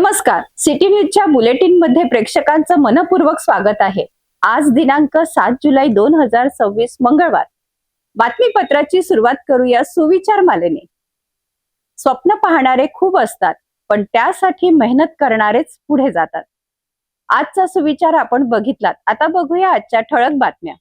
नमस्कार. सिटी न्यूजच्या बुलेटिन मध्ये प्रेक्षकांचं मनपूर्वक स्वागत आहे. आज दिनांक 7 जुलै 2026 मंगळवार. बातमीपत्राची सुरुवात करूया सुविचार मालेने. स्वप्न पाहणारे खूप असतात, पण त्यासाठी मेहनत करणारेच पुढे जातात. आजचा सुविचार आपण बघितलात. आता बघूया आजच्या ठळक बातम्या.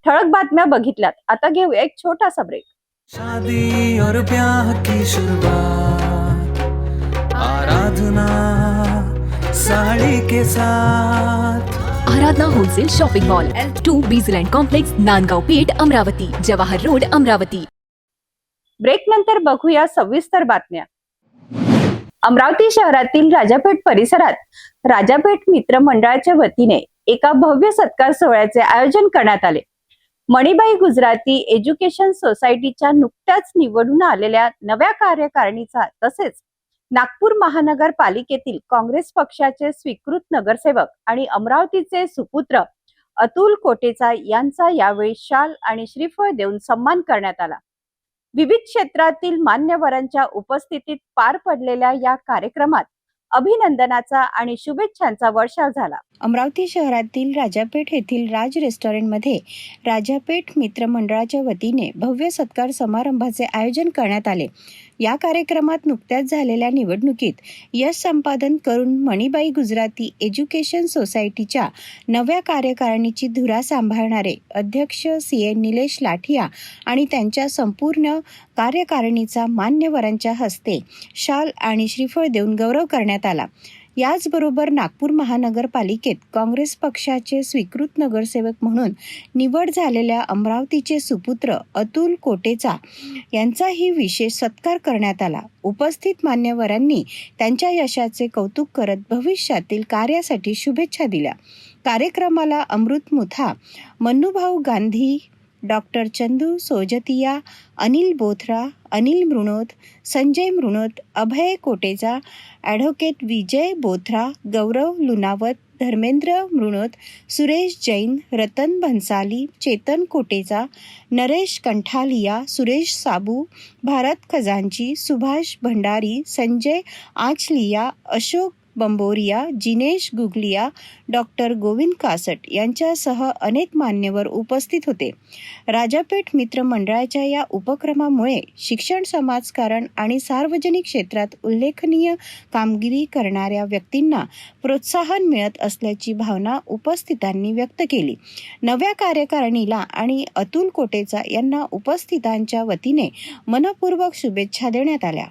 ठळक बातम्या बघितल्यात. आता घेऊया एक छोटासा ब्रेक. शादी और ब्याह की शुरुआत, आराधना साड़ी के साथ। Aradhana wholesale shopping mall, L2 बीझलँड complex, Nandgaon Peth, Amravati, Jawahar road, Amravati. Break नंतर बघूया सविस्तर बातम्या. अमरावती शहरातील राजापेठ परिसरात राजापेठ मित्र मंडळाच्या वतीने एका भव्य सत्कार सोहळ्याचे आयोजन करण्यात आले. मणिबाई गुजराती एज्युकेशन सोसायटीच्या नुकत्याच निवडून आलेल्या नव्या कार्यकारिणीचा तसेच नागपूर महानगरपालिकेतील काँग्रेस पक्षाचे स्वीकृत नगरसेवक आणि अमरावतीचे सुपुत्र अतुल कोटेचा यांचा यावेळी शाल आणि श्रीफळ देऊन सन्मान करण्यात आला. विविध क्षेत्रातील मान्यवरांच्या उपस्थितीत पार पडलेल्या या कार्यक्रमात अभिनंदनाचा आणि शुभेच्छांचा वर्षाव झाला. अमरावती शहरातील राजापेठ येथील राज रेस्टॉरंटमध्ये राजापेठ मित्र मंडळाच्या वतीने भव्य सत्कार समारंभाचे आयोजन करण्यात आले. या कार्यक्रमात नुकत्याच झालेल्या निवडणुकीत यश संपादन करून मणिबाई गुजराती एज्युकेशन सोसायटीच्या नव्या कार्यकारिणीची धुरा सांभाळणारे अध्यक्ष CA निलेश लाठिया आणि त्यांच्या संपूर्ण कार्यकारिणीचा मान्यवरांच्या हस्ते शाल आणि श्रीफळ देऊन गौरव करण्यात आला. याचबरोबर नागपूर महानगरपालिकेत काँग्रेस पक्षाचे स्वीकृत नगरसेवक म्हणून निवड झालेल्या अमरावतीचे सुपुत्र अतुल कोटेचा यांचाही विशेष सत्कार करण्यात आला. उपस्थित मान्यवरांनी त्यांच्या यशाचे कौतुक करत भविष्यातील कार्यासाठी शुभेच्छा दिल्या. कार्यक्रमाला अमृत मुथा, मन्नूभाऊ गांधी, डॉक्टर चंदू सोजतिया, अनिल बोथरा, अनिल मृणोत, संजय मृणोत, अभय कोटेचा, ॲडव्होकेट विजय बोथरा, गौरव लुनावत, धर्मेंद्र मृणोत, सुरेश जैन, रतन भन्साली, चेतन कोटेचा, नरेश कंठालिया, सुरेश साबू, भारत खजांची, सुभाष भंडारी, संजय आचलिया, अशोक बंबोरिया, जिनेश गुगलिया, डॉक्टर गोविंद कासट यांच्यासह अनेक मान्यवर उपस्थित होते. राजापेठ मित्र मंडळाच्या या उपक्रमामुळे शिक्षण, समाजकारण आणि सार्वजनिक क्षेत्रात उल्लेखनीय कामगिरी करणाऱ्या व्यक्तींना प्रोत्साहन मिळत असल्याची भावना उपस्थितांनी व्यक्त केली. नव्या कार्यकारिणीला आणि अतुल कोटेचा यांना उपस्थितांच्या वतीने मनपूर्वक शुभेच्छा देण्यात आल्या.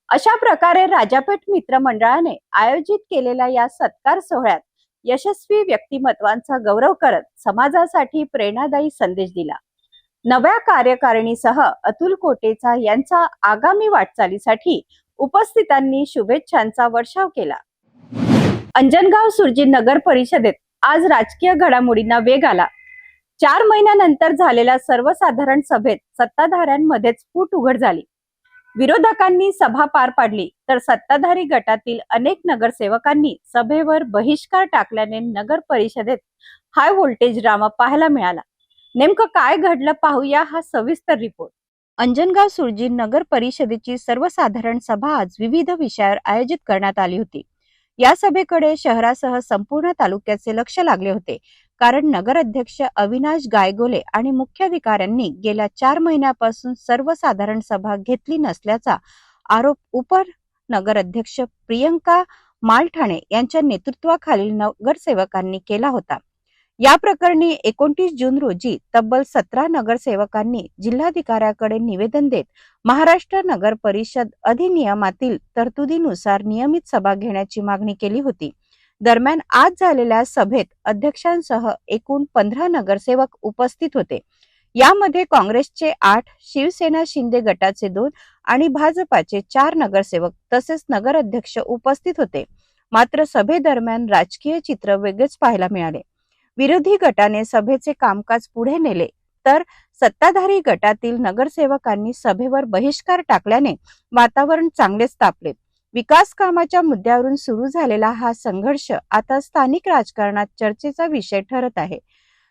अशा प्रकारे राजापेठ मित्र मंडळाने आयोजित केलेल्या या सत्कार सोहळ्यात यशस्वी व्यक्तिमत्वांचा गौरव करत समाजासाठी प्रेरणादायी संदेश दिला. नव्या कार्यकारिणीसह अतुल कोटेचा यांचा आगामी वाटचालीसाठी उपस्थितांनी शुभेच्छांचा वर्षाव केला. अंजनगाव सुरजी नगर परिषदेत आज राजकीय घडामोडींना वेग आला. 4 महिन्यानंतर झालेल्या सर्वसाधारण सभेत सत्ताधाऱ्यांमध्येच फूट उघड झाली. विरोधकांनी सभा पार पाडली तर सत्ताधारी गटातील अनेक नगरसेवकांनी सभेवर बहिष्कार टाकल्याने नगर परिषदेत हाय व्होल्टेज ड्रामा पाहायला मिळाला. नेमकं काय घडलं पाहूया हा सविस्तर रिपोर्ट. अंजनगाव सुरजी नगर परिषदेची सर्वसाधारण सभा आज विविध विषयावर आयोजित करण्यात आली होती. या सभेकडे शहरासह संपूर्ण तालुक्याचे लक्ष लागले होते, कारण नगराध्यक्ष अविनाश गायगोले आणि मुख्याधिकाऱ्यांनी गेल्या 4 महिन्यापासून सर्वसाधारण सभा घेतली नसल्याचा आरोप उपनगराध्यक्ष प्रियंका मालठाणे यांच्या नेतृत्वाखालील नगरसेवकांनी केला होता. या प्रकरणी 29 जून रोजी तब्बल 17 नगरसेवकांनी जिल्हाधिकाऱ्याकडे निवेदन देत महाराष्ट्र नगर परिषद अधिनियमातील तरतुदीनुसार नियमित सभा घेण्याची मागणी केली होती. दरम्यान आज झालेल्या सभेत अध्यक्षांसह एकूण 15 नगरसेवक उपस्थित होते. यामध्ये काँग्रेसचे 8, शिवसेना शिंदे गटाचे 2 आणि भाजपाचे 4 नगरसेवक तसेच नगराध्यक्ष उपस्थित होते. मात्र सभेदरम्यान राजकीय चित्र वेगळेच पाहायला मिळाले. विरोधी गटाने सभेचे कामकाज पुढे नेले तर सत्ताधारी गटातील नगरसेवकांनी सभेवर बहिष्कार टाकल्याने वातावरण चांगलेच तापले. विकास कामाच्या मुद्द्यावरून सुरू झालेला हा संघर्ष आता स्थानिक राजकारणात चर्चेचा विषय ठरत आहे.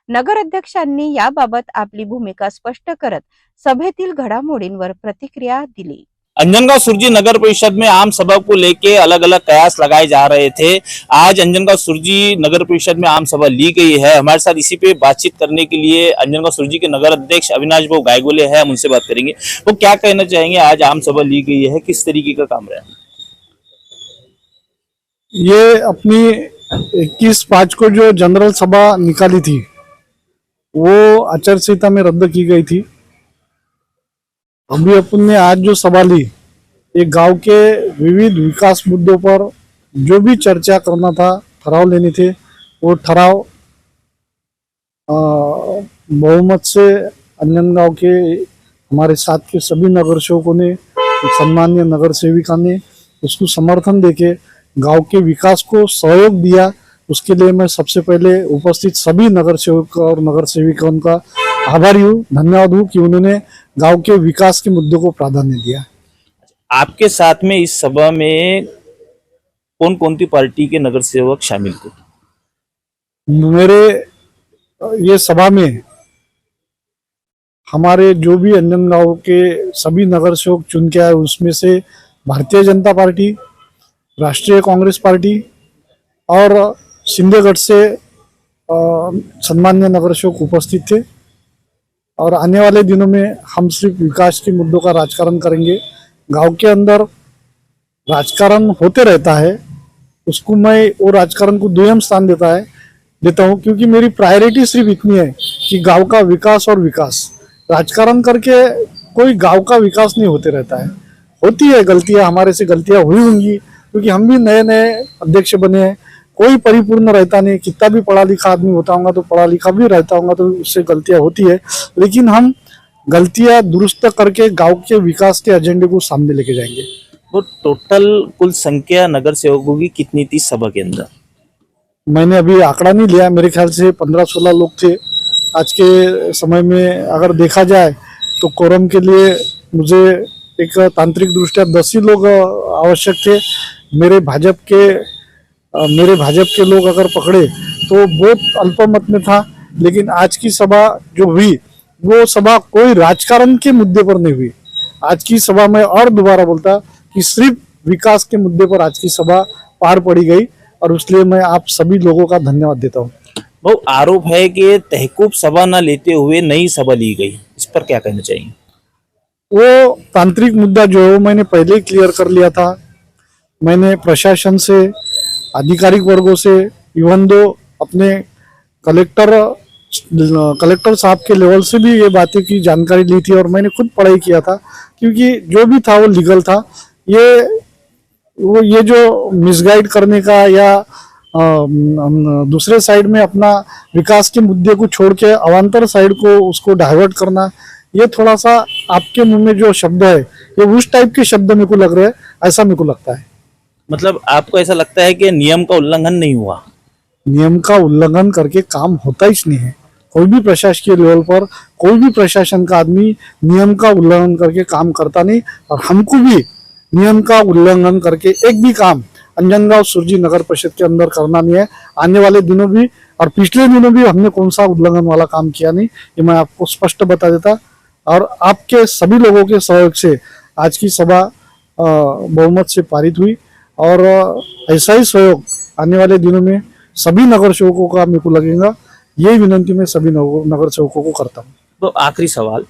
नगराध्यक्षांनी याबाबत आपली भूमिका स्पष्ट करत सभेतील घडामोडींवर प्रतिक्रिया दिली. अंजनगांव सुरजी नगर परिषद में आम सभा को लेके अलग अलग कयास लगाए जा रहे थे। आज अंजनगांव सुरजी नगर परिषद में आम सभा ली गई है। हमारे साथ इसी पे बातचीत करने के लिए अंजनगांव सुरजी के नगर अध्यक्ष अविनाश भाऊ गायगोले हैं, हम उनसे बात करेंगे। वो क्या कहना चाहेंगे, आज आम सभा ली गई है, किस तरीके का काम रहा? ये अपनी 21/5 को जो जनरल सभा निकाली थी वो आचार संहिता में रद्द की गई थी। अभी अपन ने आज जो सभा ली, एक गांव के विविध विकास मुद्दों पर जो भी चर्चा करना था, ठराव लेने थे, वो ठराव बहुमत से अंजनगांव के हमारे साथ के सभी नगर सेवकों ने, सम्मान्य नगर सेविका ने उसको समर्थन देके गांव के विकास को सहयोग दिया। उसके लिए मैं सबसे पहले उपस्थित सभी नगर सेवक और नगर सेविकाओं का आभारी हूँ, धन्यवाद हूँ कि उन्होंने गांव के विकास के मुद्दों को प्राधान्य दिया। आपके साथ में इस सभा में कौन कौन सी पार्टी के नगर सेवक शामिल थे? मेरे ये सभा में हमारे जो भी अंजनगांव के सभी नगर सेवक चुन के आए, उसमें से भारतीय जनता पार्टी, राष्ट्रीय कांग्रेस पार्टी और सिंधेगढ़ से सम्मान्य नगर सेवक उपस्थित थे। और आने वाले दिनों में हम सिर्फ विकास के मुद्दों का राजकारण करेंगे। गांव के अंदर राजकारण होते रहता है, उसको मैं वो राजकारण को दुयम स्थान देता हूँ, क्योंकि मेरी प्रायोरिटी सिर्फ इतनी है कि गांव का विकास और विकास। राजकारण करके कोई गांव का विकास नहीं होते रहता है। होती है गलतियां, हमारे से गलतियां हुई होंगी, क्योंकि हम भी नए नए अध्यक्ष बने हैं। कोई परिपूर्ण रहता नहीं, कितना भी पढ़ा लिखा आदमी होता होगा तो पढ़ा लिखा भी रहता होगा तो उससे गलतियां होती है, लेकिन हम गलतियां दुरुस्त करके गांव के विकास के एजेंडे को सामने लेके जाएंगे। वो टोटल कुल संख्या नगर सेवकों की कितनी थी सभा के अंदर? मैंने अभी आंकड़ा नहीं लिया, मेरे ख्याल से 15-16 लोग थे। आज के समय में अगर देखा जाए तो कोरम के लिए मुझे एक तांत्रिक दृष्टिया 10 ही लोग आवश्यक थे। मेरे भाजपा के लोग अगर पकड़े तो बहुत अल्पमत में था। लेकिन आज की सभा जो हुई वो सभा कोई राजकारण के मुद्दे पर नहीं हुई। आज की सभा में और दोबारा बोलता कि सिर्फ विकास के मुद्दे पर आज की सभा पार पड़ी गई, और इसलिए मैं आप सभी लोगों का धन्यवाद देता हूँ। वो आरोप है कि तहकूब सभा न लेते हुए नई सभा ली गई, इस पर क्या कहना चाहिए? वो तांत्रिक मुद्दा जो है मैंने पहले ही क्लियर कर लिया था। मैंने प्रशासन से, आधिकारिक वर्गों से, इवन दो अपने कलेक्टर साहब के लेवल से भी ये बातें की जानकारी ली थी, और मैंने खुद पढ़ाई किया था, क्योंकि जो भी था वो लीगल था। ये जो मिसगाइड करने का या दूसरे साइड में अपना विकास के मुद्दे को छोड़ के अवान्तर साइड को उसको डाइवर्ट करना, ये थोड़ा सा आपके मुंह में जो शब्द है ये उस टाइप के शब्द मेरे को लग रहे हैं, ऐसा मेरे को लगता है। मतलब आपको ऐसा लगता है कि नियम का उल्लंघन नहीं हुआ? नियम का उल्लंघन करके काम होता ही नहीं है। कोई भी प्रशासकीय लेवल पर कोई भी प्रशासन का आदमी नियम का उल्लंघन करके काम करता नहीं, और हमको भी नियम का उल्लंघन करके एक भी काम अंजनगांव सुरजी नगर परिषद के अंदर करना नहीं है। आने वाले दिनों भी और पिछले दिनों भी हमने कौन सा उल्लंघन वाला काम किया नहीं, ये मैं आपको स्पष्ट बता देता। और आपके सभी लोगों के सहयोग से आज की सभा बहुमत से पारित हुई, और ऐसा ही सहयोग आने वाले दिनों में सभी नगर सेवकों का मेरे को लगेगा। यही विनंती मैं सभी नगर सेवकों को करता हूँ। तो आखिरी सवाल,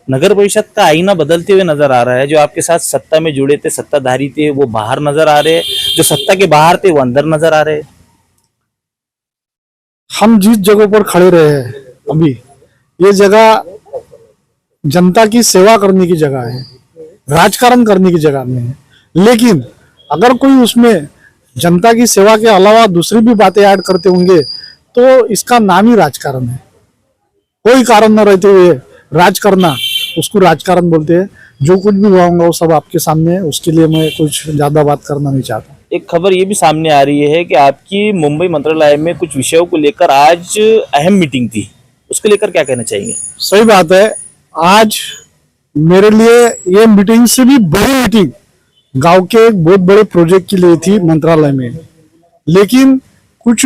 नगर परिषद का आईना बदलते हुए नजर आ रहा है। जो आपके साथ सत्ता में जुड़े थे, सत्ताधारी थे, वो बाहर नजर आ रहे हैं, जो सत्ता के बाहर थे वो अंदर नजर आ रहे हैं। हम जिस जगह पर खड़े रहे हैं अभी, ये जगह जनता की सेवा करने की जगह है, राजकारण करने की जगह नहीं है। लेकिन अगर कोई उसमें जनता की सेवा के अलावा दूसरी भी बातें ऐड करते होंगे तो इसका नाम ही राजकारण है। कोई कारण न रहते हुए राज करना, उसको राजकारण बोलते हैं। जो कुछ भी हुआ होगा वो सब आपके सामने है, उसके लिए मैं कुछ ज्यादा बात करना नहीं चाहता। एक खबर ये भी सामने आ रही है कि आपकी मुंबई मंत्रालय में कुछ विषयों को लेकर आज अहम मीटिंग थी, उसको लेकर क्या कहना चाहेंगे? सही बात है। आज मेरे लिए ये मीटिंग से भी बड़ी मीटिंग गांव के एक बहुत बड़े प्रोजेक्ट के लिए थी मंत्रालय में, लेकिन कुछ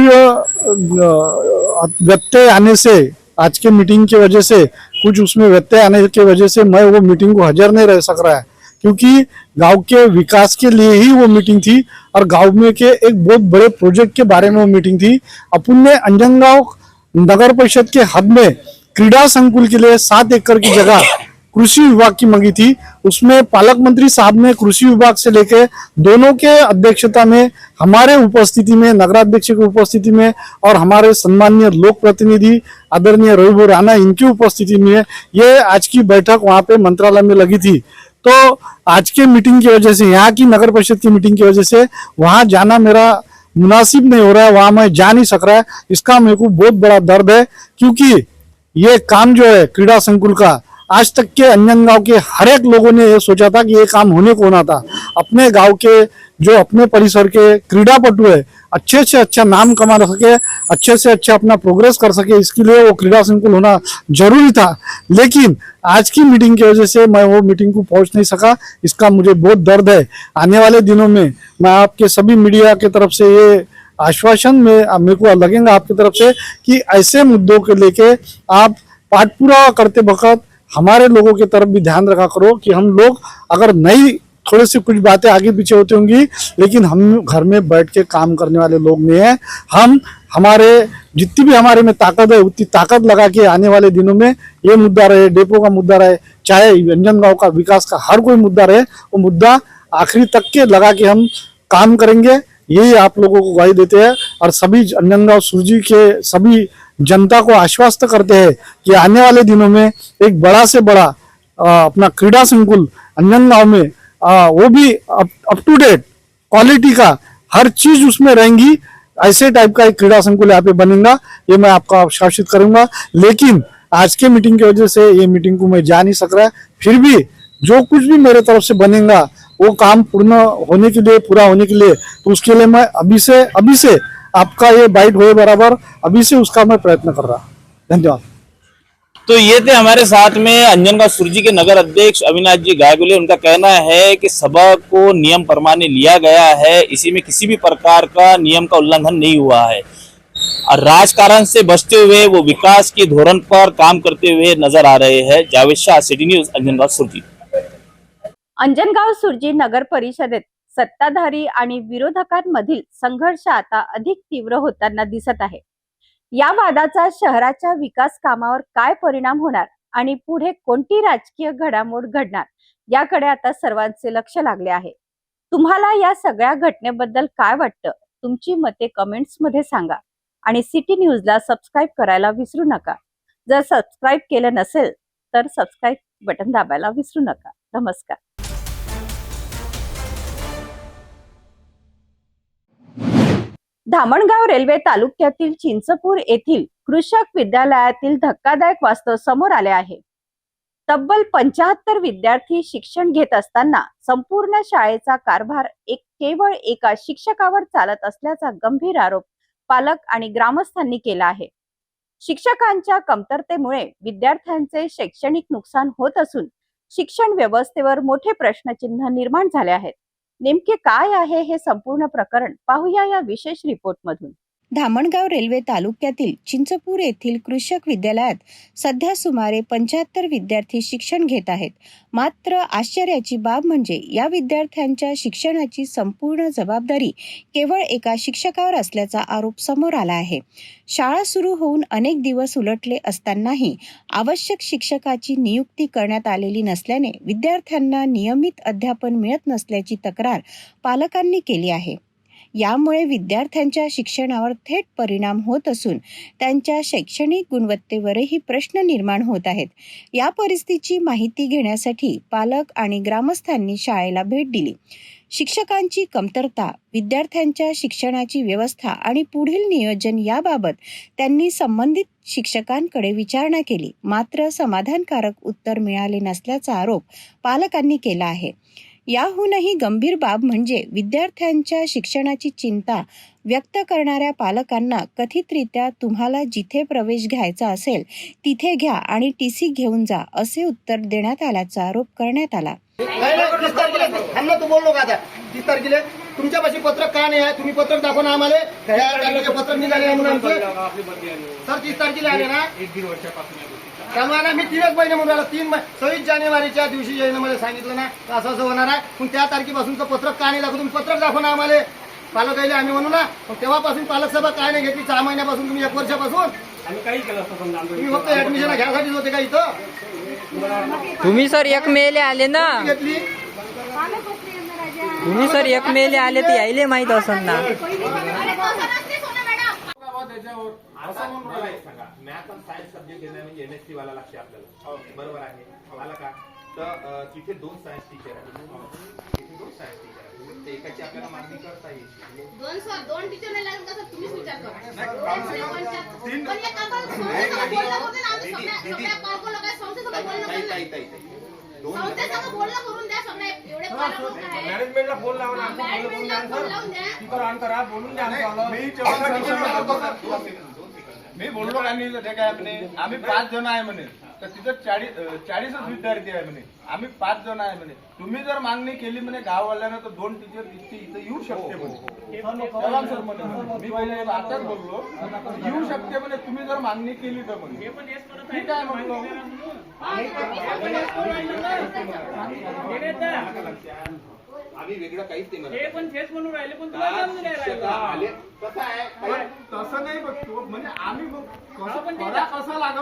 व्यत्यय आने से, आज के मीटिंग की वजह से, कुछ उसमें व्यत्यय आने की वजह से मैं वो मीटिंग को हाजिर नहीं रह सक रहा है, क्योंकि गांव के विकास के लिए ही वो मीटिंग थी और गांव में के एक बहुत बड़े प्रोजेक्ट के बारे में वो मीटिंग थी। अपन ने अंजनगांव नगर परिषद के हद में क्रीड़ा संकुल के लिए 7 एकड़ की जगह कृषि विभाग की मांगी थी। उसमें पालक मंत्री साहब ने कृषि विभाग से लेके दोनों के अध्यक्षता में, हमारे उपस्थिति में, नगराध्यक्ष की उपस्थिति में और हमारे सम्मानीय लोक प्रतिनिधि आदरणीय रवि राणा, इनकी उपस्थिति में ये आज की बैठक वहां पे मंत्रालय में लगी थी। तो आज के मीटिंग की वजह से, यहाँ की नगर परिषद की मीटिंग की वजह से वहां जाना मेरा मुनासिब नहीं हो रहा है, वहां मैं जा नहीं सक रहा है। इसका मेरे को बहुत बड़ा दर्द है, क्योंकि ये काम जो है क्रीड़ा संकुल का, आज तक के अंजनगांव के हर एक लोगों ने ये सोचा था कि ये काम होने को होना था। अपने गांव के जो अपने परिसर के क्रीड़ापटु है, अच्छे से अच्छा नाम कमा सके, अच्छे से अच्छा अपना प्रोग्रेस कर सके, इसके लिए वो क्रीड़ा संकुल होना जरूरी था। लेकिन आज की मीटिंग की वजह से मैं वो मीटिंग को पहुंच नहीं सका, इसका मुझे बहुत दर्द है। आने वाले दिनों में मैं आपके सभी मीडिया की तरफ से ये आश्वासन में मेरे को लगेगा आपकी तरफ से कि ऐसे मुद्दों को लेके आप पाठपुरावा करते वक्त हमारे लोगों की तरफ भी ध्यान रखा करो कि हम लोग अगर नहीं, थोड़ी सी कुछ बातें आगे पीछे होती होंगी, लेकिन हम घर में बैठ के काम करने वाले लोग नहीं है। हम हमारे जितनी भी हमारे में ताकत है उतनी ताकत लगा के आने वाले दिनों में ये मुद्दा रहे, डेपो का मुद्दा रहे, चाहे अंजनगांव का विकास का हर कोई मुद्दा रहे, वो मुद्दा आखिरी तक के लगा के हम काम करेंगे। यही आप लोगों को ग्वाही देते हैं और सभी अंजनगांव सुरजी के सभी जनता को आश्वस्त करते हैं कि आने वाले दिनों में एक बड़ा से बड़ा अपना क्रीड़ा संकुल अंजनगांव में, वो भी अप टू डेट क्वालिटी का हर चीज उसमें रहेंगी, ऐसे टाइप का एक क्रीड़ा संकुल यहाँ पे बनेगा, ये मैं आपको आश्वासित करूंगा। लेकिन आज के मीटिंग की वजह से ये मीटिंग को मैं जा नहीं सक रहा, फिर भी जो कुछ भी मेरे तरफ से बनेगा वो काम पूरा होने के लिए, तो उसके लिए मैं अभी से आपका ये बाइट होए बराबर अभी से उसका मैं प्रयत्न कर रहा। धन्यवाद। तो ये थे हमारे साथ में अंजनगांव सुरजी के नगर अध्यक्ष अविनाश जी गायगुले। उनका कहना है कि सभा को नियम परमाने लिया गया है, इसी में किसी भी प्रकार का नियम का उल्लंघन नहीं हुआ है और राजकारण से बचते हुए वो विकास की धोरण पर काम करते हुए नजर आ रहे हैं। जावेद शाह, सिटी न्यूज, अंजनगांव सुरजी। अंजनगाव सुरजी नगर परिषदेत सत्ताधारी आणि विरोधकांमधील संघर्ष आता अधिक तीव्र होताना दिसत आहे। या वादाचा शहराच्या विकास कामावर काय परिणाम होणार आणि पुढे कोणती राजकीय घडामोड घडणार याकडे आता सर्वांचे लक्ष लागले आहे। तुम्हाला या सगळ्या घटनेबद्दल काय वाटतं? तुमची मते कमेंट्स मध्ये सांगा आणि सिटी न्यूजला सबस्क्राइब करायला विसरू नका। जर सबस्क्राइब केलं नसेल तर सबस्क्राइब बटन दाबायला विसरू नका। नमस्कार। धामणगाव रेल्वे तालुक्यातील चिंचपूर येथील कृषक विद्यालयातील धक्कादायक वास्तव समोर आले आहे। तब्बल 75 विद्यार्थी शिक्षण घेत असताना संपूर्ण शाळेचा कारभार केवळ एका शिक्षकावर चालत असल्याचा गंभीर आरोप पालक आणि ग्रामस्थांनी केला आहे। शिक्षकांच्या कमतरतेमुळे विद्यार्थ्यांचे शैक्षणिक नुकसान होत असून शिक्षण व्यवस्थेवर मोठे प्रश्नचिन्ह निर्माण झाले आहेत। नेमके काय आहे हे संपूर्ण प्रकरण पाहूया या विशेष रिपोर्ट मधून। धामणगाव रेल्वे तालुक्यातील चिंचपूर येथील कृषक विद्यालयात सध्या सुमारे 75 विद्यार्थी शिक्षण घेत आहेत। मात्र आश्चर्याची बाब म्हणजे या विद्यार्थ्यांच्या शिक्षणाची संपूर्ण जबाबदारी केवळ एका शिक्षकावर असल्याचा आरोप समोर आला आहे। शाळा सुरू होऊन अनेक दिवस उलटले असतानाही आवश्यक शिक्षकाची नियुक्ती करण्यात आलेली नसल्याने विद्यार्थ्यांना नियमित अध्यापन मिळत नसल्याची तक्रार पालकांनी केली आहे। यामुळे विद्यार्थ्यांच्या शिक्षणावर थेट परिणाम होत असून त्यांच्या शैक्षणिक गुणवत्तेवरही प्रश्न निर्माण होत आहेत। या परिस्थितीची माहिती घेण्यासाठी पालक आणि ग्रामस्थांनी शाळेला भेट दिली। शिक्षकांची कमतरता, विद्यार्थ्यांच्या शिक्षणाची व्यवस्था आणि पुढील नियोजन याबाबत त्यांनी संबंधित शिक्षकांकडे विचारणा केली, मात्र समाधानकारक उत्तर मिळाले नसल्याचा आरोप पालकांनी केला आहे। याहूनही गंभीर बाब म्हणजे विद्यार्थ्यांच्या शिक्षणाची चिंता व्यक्त करणाऱ्या पालकांना कथितरित्या तुम्हाला जिथे प्रवेश घ्यायचा असेल तिथे घ्या आणि TC घेऊन जा असे उत्तर देण्यात आल्याचा आरोप करण्यात आला. नाही 30 तारखेला थांबला तू बोललो का आता 30 तारखेला तुमच्यापाशी पत्रक का नाही आहे? तुम्ही पत्रक दाखवा ना आम्हाला. त्या तारखेचे पत्रक निघाले आहे म्हणून आमचे सर 30 तारखेला आले ना. 1-1.5 वर्षापासून त्यामुळे मी 3 महिने म्हणून राहिलो. 26 जानेवारीच्या दिवशी यायनं मला सांगितलं ना असं असं होणार आहे. पण त्या तारखेपासूनचं पत्रक का नाही दाखवू? तुम्ही पत्रक दाखवा ना आम्हाला. पालक आले आम्ही म्हणू ना. पण तेव्हापासून पालक सभा काय नाही घेतली. 6 महिन्यापासून तुम्ही 1 वर्षापासून आम्ही काही केलं असतं. तुम्ही फक्त ऍडमिशन घ्यायसाठीच होते का इथं? तुम्ही सर 1 मेले आले ना. घेतली तुम्ही सर 1 मेले आले तर यायले माहित असेल ना. मॅथ आणि सायन्स सब्जेक्ट घेणं म्हणजे MSc वाला लागते आपल्याला. बरोबर आहे आला का? तर तिथे 2 सायन्स टीचर आहेत. तिथे 2 सायन्स टीचर आहेत. ते एकाची आपल्याला मागणी करता येईल. 2 टीचर नाही लागत का? तुम्हीच विचार करा. पण एक आपण संस्थेसंग बोलणं करून ना. आम्ही सगळ्या पालक लोक आहे संस्थेसंग बोलणं करून. संस्थेसंग बोलणं करून द्या. सगळे एवढे पालक लोक आहे. मॅनेजमेंटला फोन लावा ना. मॅनेजमेंटला फोन लावून द्या. तिथं ऑन करा बोलून द्या. मी बोललो आणि ते काय म्हणे आम्ही 5 जण आहे म्हणे. तर तिथं 40च विद्यार्थी आहे म्हणे. आम्ही 5 जण आहे म्हणे. तुम्ही जर मागणी केली म्हणे गाववाल्यानं तर 2 टीचर इथं येऊ शकते म्हणे. सर म्हणे मी पहिले आताच बोललो येऊ शकते म्हणे. तुम्ही जर मागणी केली तर म्हणे ठीक आहे म्हटलं. आम्ही वेगळं काहीच ते पण तेच म्हणून राहिले पण तुला आले कसं आहे तसं नाही बघतो म्हणजे आम्ही कसं लागत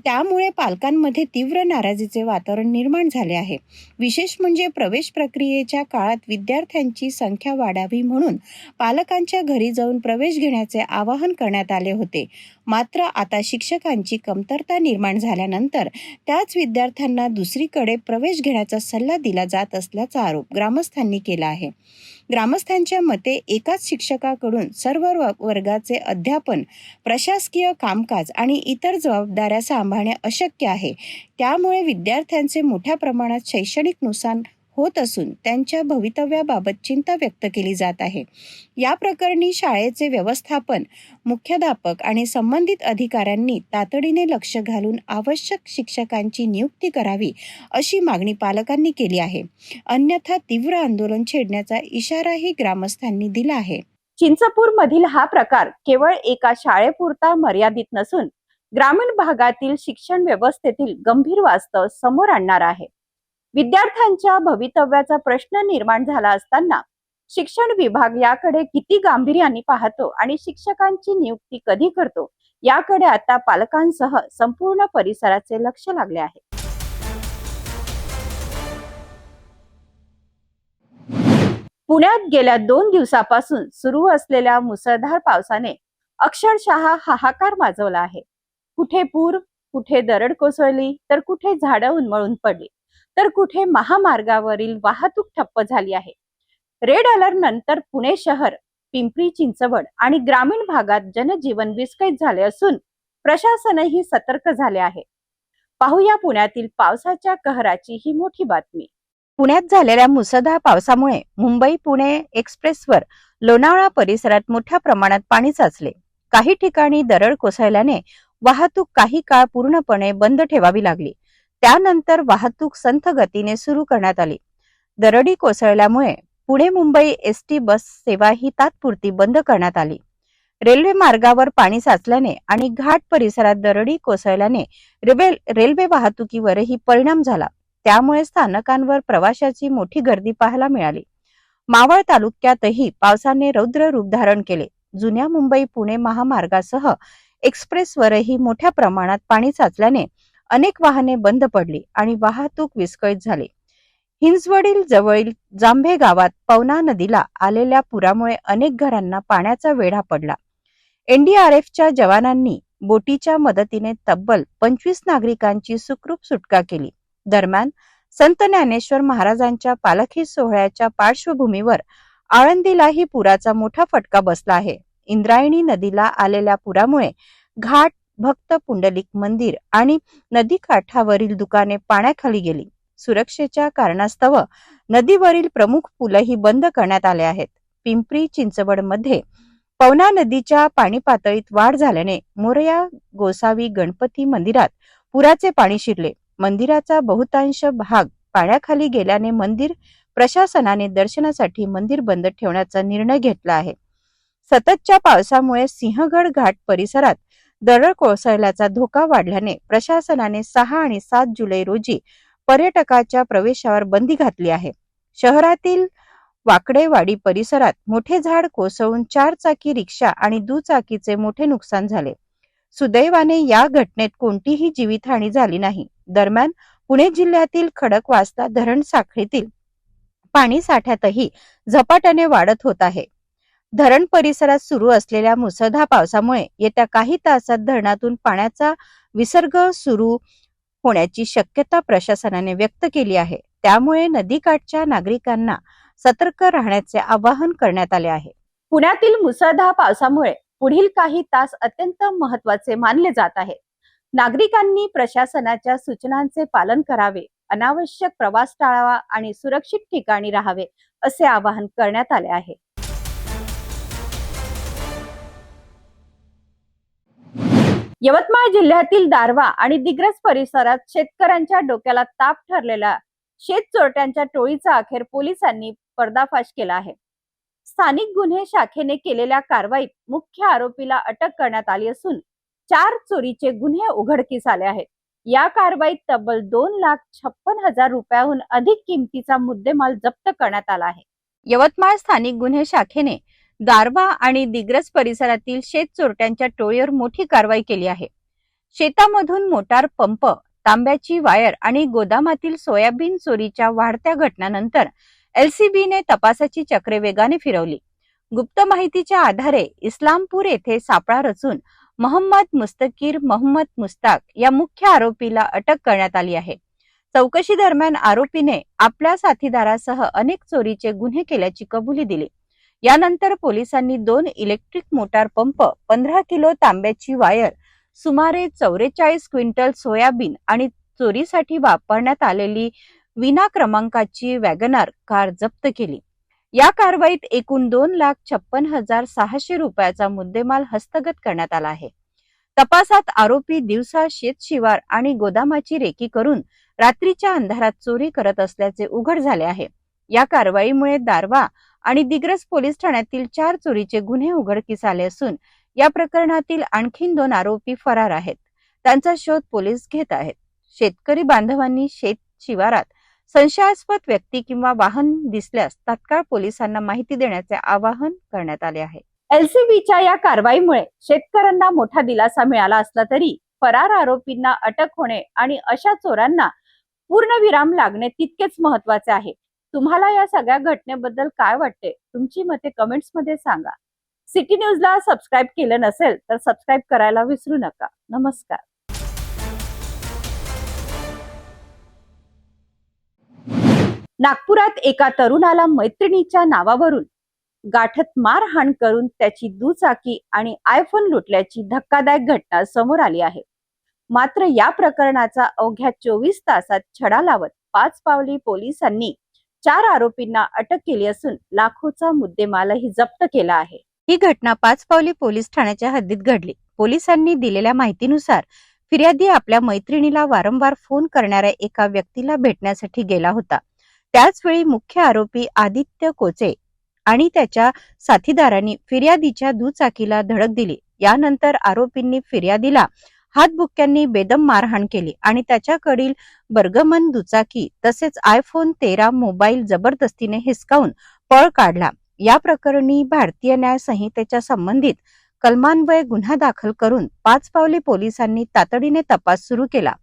त्यामुळे पालकांमध्ये तीव्र नाराजीचे वातावरण निर्माण झाले आहे. विशेष म्हणजे प्रवेश प्रक्रियेच्या काळात विद्यार्थ्यांची संख्या वाढावी म्हणून पालकांच्या घरी जाऊन प्रवेश घेण्याचे आवाहन करण्यात आले होते. मात्र आता शिक्षकांची कमतरता निर्माण झाल्यानंतर त्याच विद्यार्थ्यांना दुसरीकडे प्रवेश घेण्याचा सल्ला दिला जात असल्याचा आरोप ग्रामस्थांनी केला आहे. ग्रामस्थांच्या मते एकाच शिक्षकाकडून सर्व वर्गाचे अध्यापन, प्रशासकीय कामकाज आणि इतर जबाबदाऱ्या सांभाळणे अशक्य आहे. त्यामुळे विद्यार्थ्यांचे मोठ्या प्रमाणात शैक्षणिक नुकसान होत असून त्यांच्या भवितव्याबाबत चिंता व्यक्त केली जात आहे. या प्रकरणी शाळेचे व्यवस्थापन, मुख्याध्यापक आणि संबंधित अधिकाऱ्यांनी तातडीने लक्ष घालून आवश्यक शिक्षकांची नियुक्ती करावी अशी मागणी पालकांनी केली आहे. अन्यथा तीव्र आंदोलन छेडण्याचा इशाराही ग्रामस्थांनी दिला आहे. चिंचपूर मधील हा प्रकार केवळ एका शाळेपुरता मर्यादित नसून ग्रामीण भागातील शिक्षण व्यवस्थेतील गंभीर वास्तव समोर आणणार आहे. विद्यार्थ्यांच्या भवितव्याचा प्रश्न निर्माण झाला असताना शिक्षण विभाग याकडे किती गांभीर्याने पाहतो आणि शिक्षकांची नियुक्ती कधी करतो याकडे आता पालकांसह संपूर्ण परिसराचे लक्ष लागले आहे. पुण्यात गेल्या 2 दिवसापासून सुरू असलेल्या मुसळधार पावसाने अक्षरशः हाहाकार माजवला आहे. कुठे पूर, कुठे दरड कोसळली, तर कुठे झाडं उन्मळून पडली, तर कुठे महामार्गावरील वाहतूक ठप्प झाली आहे. रेड अलर्ट नंतर पुणे शहर, पिंपरी चिंचवड आणि ग्रामीण भागात जनजीवन विस्कळीत झाले असून प्रशासनही सतर्क झाले आहे. पाहूया पुण्यातील पावसाच्या कहराची ही मोठी बातमी. पुण्यात झालेल्या मुसळधार पावसामुळे मुंबई पुणे एक्सप्रेसवर लोणावळा परिसरात मोठ्या प्रमाणात पाणी साचले. काही ठिकाणी दरड कोसळल्याने वाहतूक काही काळ पूर्णपणे बंद ठेवावी लागली. त्यानंतर वाहतूक संथ गतीने सुरू करण्यात आली. दरडी कोसळल्यामुळे पुणे मुंबई ST बस सेवा ही तात्पुरती बंद करण्यात आली. रेल्वे मार्गावर पाणी साचल्याने आणि घाट परिसरात दरडी कोसळल्याने रेल्वे वाहतुकीवरही परिणाम झाला. त्यामुळे स्थानकांवर प्रवाशांची मोठी गर्दी पाहायला मिळाली. मावळ तालुक्यातही पावसाने रौद्र रूप धारण केले. जुन्या मुंबई पुणे महामार्गासह एक्सप्रेसवरही मोठ्या प्रमाणात पाणी साचल्याने अनेक वाहने बंद पडली आणि वाहतूक विस्कळीत झाली. हिंजवडील जवळील जांभे गावात पवना नदीला आलेल्या पुरामुळे अनेक घरांना पाण्याचा वेढा पडला. NDRFच्या जवानांनी बोटीच्या मदतीने तब्बल 25 नागरिकांची सुखरूप सुटका केली. दरम्यान संत ज्ञानेश्वर महाराजांच्या पालखी सोहळ्याच्या पार्श्वभूमीवर आळंदीलाही पुराचा मोठा फटका बसला आहे. इंद्रायणी नदीला आलेल्या पुरामुळे घाट, भक्त पुंडलिक मंदिर आणि नदीकाठावरील दुकाने पाण्याखाली गेली. सुरक्षेच्या कारणास्तव नदीवरील प्रमुख पूलही बंद करण्यात आले आहेत. पिंपरी चिंचवडमध्ये पवना नदीच्या पाणी पातळीत वाढ झाल्याने मोरया गोसावी गणपती मंदिरात पुराचे पाणी शिरले. मंदिराचा बहुतांश भाग पाण्याखाली गेल्याने मंदिर प्रशासनाने दर्शनासाठी मंदिर बंद ठेवण्याचा निर्णय घेतला आहे. सततच्या पावसामुळे सिंहगड घाट परिसरात दरड कोसळण्याचा धोका वाढल्याने प्रशासनाने 6 आणि 7 जुलै रोजी पर्यटकाच्या प्रवेशावर बंदी घातली आहे. शहरातील वाकडेवाडी परिसरात मोठे झाड कोसळून 4 चाकी रिक्षा आणि दुचाकीचे मोठे नुकसान झाले. सुदैवाने या घटनेत कोणतीही जीवितहानी झाली नाही. दरम्यान पुणे जिल्ह्यातील खडकवासला धरण साखळीतील पाणी साठ्यातही झपाट्याने वाढत होत आहे. धरण परिसरात सुरू असलेल्या मुसळधार पावसामुळे येत्या काही तासात धरणातून पाण्याचा विसर्ग सुरू होण्याची शक्यता प्रशासनाने व्यक्त केली आहे. त्यामुळे नदीकाठच्या नागरिकांना सतर्क राहण्याचे आवाहन करण्यात आले आहे. पुण्यातील मुसळधार पावसामुळे पुढील काही तास अत्यंत महत्त्वाचे मानले जात आहेत. नागरिकांनी प्रशासनाच्या सूचनांचे पालन करावे, अनावश्यक प्रवास टाळावा आणि सुरक्षित ठिकाणी राहावे असे आवाहन करण्यात आले आहे. यवतमाळ जिल्ह्यातील दारव्हा आणि दिग्रस परिसरात शेतकऱ्यांच्या डोक्याला ताप ठरलेल्या शेत चोरट्यांच्या टोळीचा अखेर पोलिसांनी पर्दाफाश केला आहे. स्थानिक गुन्हे शाखेने केलेल्या कारवाईत मुख्य आरोपीला अटक करण्यात आली असून 4 चोरीचे गुन्हे उघडकीस आले आहेत. या कारवाईत तब्बल 2,56,000 रुपयाहून अधिक किमतीचा मुद्देमाल जप्त करण्यात आला आहे. यवतमाळ स्थानिक गुन्हे शाखेने दारव्हा आणि दिग्रस परिसरातील शेत चोरट्यांच्या टोळीवर मोठी कारवाई केली आहे. शेतामधून मोटार पंप, तांब्याची वायर आणि गोदामातील सोयाबीन चोरीच्या वाढत्या घटनांनंतर LCBने तपासाची चक्रे वेगाने फिरवली. गुप्त माहितीच्या आधारे इस्लामपूर येथे सापळा रचून मोहम्मद मुस्ताक या मुख्य आरोपीला अटक करण्यात आली आहे. चौकशी दरम्यान आरोपीने आपल्या साथीदारासह अनेक चोरीचे गुन्हे केल्याची कबुली दिली. यानंतर पोलिसांनी 2 इलेक्ट्रिक मोटार पंप, 15 किलो तांब्याची वायर, सुमारे 44 क्विंटल सोयाबीन आणि चोरीसाठी वापरण्यात आलेली विना क्रमांकाची वॅगनार कार जप्त केली. या कारवाईत एकूण 2,56,600 रुपयाचा मुद्देमाल हस्तगत करण्यात आला आहे. तपासात आरोपी दिवसा शेत शिवार आणि गोदामाची रेकी करून रात्रीच्या अंधारात चोरी करत असल्याचे उघड झाले आहे. या कारवाईमुळे दारव्हा आणि दिग्रस पोलीस ठाण्यातील 4 चोरीचे गुन्हे उघडकीस आले असून या प्रकरणातील आणखीन 2 आरोपी फरार आहेत. त्यांचा शोध पोलीस घेत आहेत. शेतकरी बांधवांनी शेत शिवारात संशयास्पद व्यक्ती किंवा वाहन दिसल्यास तात्काळ पोलिसांना माहिती देण्याचे आवाहन करण्यात आले आहे. LCBच्या या कारवाईमुळे शेतकऱ्यांना मोठा दिलासा मिळाला असला तरी फरार आरोपींना अटक होणे आणि अशा चोरांना पूर्णविराम लागणे तितकेच महत्वाचे आहे. तुम्हाला या सगळ्या घटनेबद्दल काय वाटते? तुमची मते कमेंट्स मध्ये सांगा. सिटी न्यूजला सबस्क्राईब केलं नसेल तर सबस्क्राईब करायला विसरू नका. नमस्कार. नागपुरात एका तरुणाला मैत्रिणीच्या नावावरून गाठत मारहाण करून त्याची दुचाकी आणि आयफोन लुटल्याची धक्कादायक घटना समोर आली आहे. मात्र या प्रकरणाचा अवघ्या 24 तासात छडा लावत पाचपावली पोलिसांनी 4 आरोपींना अटक केली असून लाखोचा मुद्देमालही जप्त केला आहे. ही घटना पाचपावली पोलीस ठाण्याच्या हद्दीत घडली. पोलिसांनी दिलेल्या माहितीनुसार फिर्यादी आपल्या मैत्रिणीला वारंवार फोन करणाऱ्या एका व्यक्तीला भेटण्यासाठी गेला होता. त्याचवेळी मुख्य आरोपी आदित्य कोचे आणि त्याच्या साथीदारांनी फिर्यादीच्या दुचाकीला धडक दिली. यानंतर आरोपींनी फिर्यादीला हातबुक्क्यांनी बेदम मारहाण केली आणि त्याच्याकडील बर्गमन दुचाकी तसेच iPhone 13 मोबाईल जबरदस्तीने हिसकावून पळ काढला. या प्रकरणी भारतीय न्याय संहितेच्या संबंधित कलमान्वये गुन्हा दाखल करून पाचपावली पोलिसांनी तातडीने तपास सुरू केला.